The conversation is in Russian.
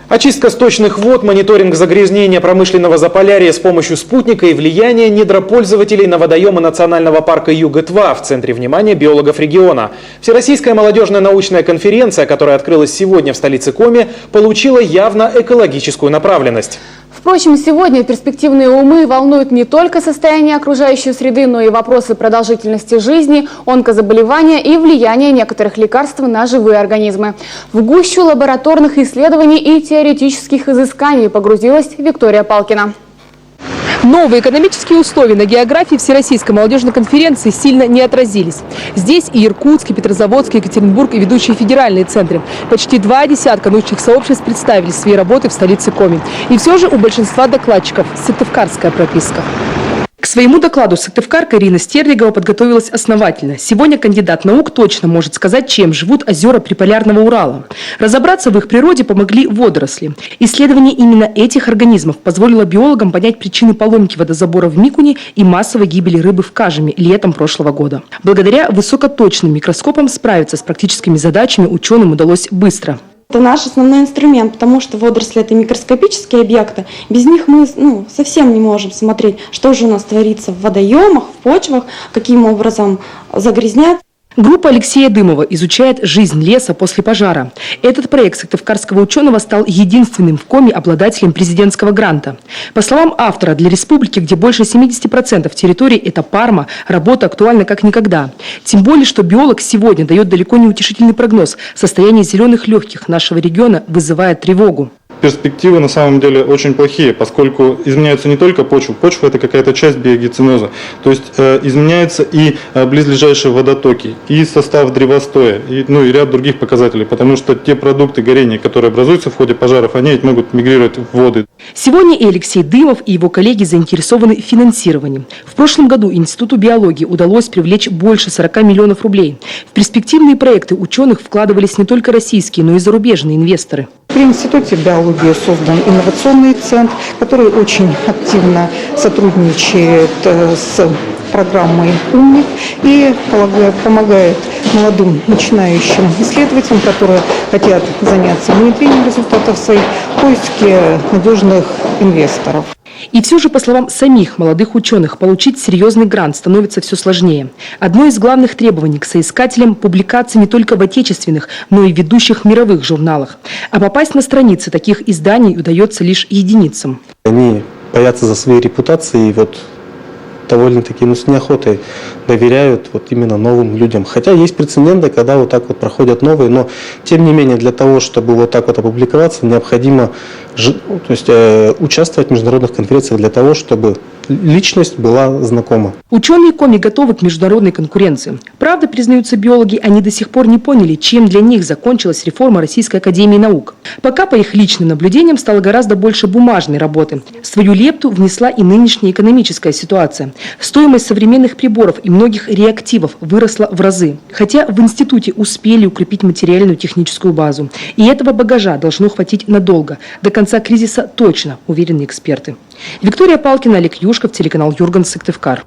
Очистка сточных вод, мониторинг загрязнения промышленного Заполярья с помощью спутника и влияние недропользователей на водоемы национального парка Югы-2 в центре внимания биологов региона. Всероссийская молодежная научная конференция, которая открылась сегодня в столице Коми, получила явно экологическую направленность. Впрочем, сегодня перспективные умы волнуют не только состояние окружающей среды, но и вопросы продолжительности жизни, онкозаболевания и влияния некоторых лекарств на живые организмы. В гущу лабораторных исследований и теоретических изысканий погрузилась Виктория Палкина. Новые экономические условия на географии Всероссийской молодежной конференции сильно не отразились. Здесь и Иркутск, и Петрозаводск, и Екатеринбург, и ведущие федеральные центры. Почти 20 научных сообществ представили свои работы в столице Коми. И все же у большинства докладчиков сыктывкарская прописка. К своему докладу сыктывкарка Ирина Стерлигова подготовилась основательно. Сегодня кандидат наук точно может сказать, чем живут озера приполярного Урала. Разобраться в их природе помогли водоросли. Исследование именно этих организмов позволило биологам понять причины поломки водозабора в Микуне и массовой гибели рыбы в Кажеме летом прошлого года. Благодаря высокоточным микроскопам справиться с практическими задачами ученым удалось быстро. Это наш основной инструмент, потому что водоросли – это микроскопические объекты. Без них мы совсем не можем смотреть, что же у нас творится в водоемах, в почвах, каким образом загрязнять. Группа Алексея Дымова изучает жизнь леса после пожара. Этот проект сыктывкарского ученого стал единственным в Коми обладателем президентского гранта. По словам автора, для республики, где больше 70% территории – это Парма, работа актуальна как никогда. Тем более, что биолог сегодня дает далеко не утешительный прогноз. Состояние зеленых легких нашего региона вызывает тревогу. Перспективы на самом деле очень плохие, поскольку изменяются не только почва. Почва – это какая-то часть биогециноза. То есть изменяются и близлежащие водотоки, и состав древостоя, и ряд других показателей. Потому что те продукты горения, которые образуются в ходе пожаров, они ведь могут мигрировать в воды. Сегодня и Алексей Дымов, и его коллеги заинтересованы финансированием. В прошлом году Институту биологии удалось привлечь больше 40 миллионов рублей. В перспективные проекты ученых вкладывались не только российские, но и зарубежные инвесторы. При Институте биологии создан инновационный центр, который очень активно сотрудничает с программой «Умник» и помогает молодым начинающим исследователям, которые хотят заняться внедрением результатов своих, в поиске надежных инвесторов. И все же, по словам самих молодых ученых, получить серьезный грант становится все сложнее. Одно из главных требований к соискателям – публикации не только в отечественных, но и в ведущих мировых журналах. А попасть на страницы таких изданий удается лишь единицам. Они боятся за свои репутации и довольно-таки с неохотой доверяют именно новым людям. Хотя есть прецеденты, когда проходят новые, но тем не менее для того, чтобы опубликоваться, необходимо участвовать в международных конференциях для того, чтобы личность была знакома. Ученые Коми готовы к международной конкуренции. Правда, признаются биологи, они до сих пор не поняли, чем для них закончилась реформа Российской академии наук. Пока, по их личным наблюдениям, стало гораздо больше бумажной работы. Свою лепту внесла и нынешняя экономическая ситуация. Стоимость современных приборов и многих реактивов выросла в разы. Хотя в институте успели укрепить материальную техническую базу. И этого багажа должно хватить надолго. До конца кризиса точно, уверены эксперты. Виктория Палкина, Олег Юшков, телеканал Юрган, Сыктывкар.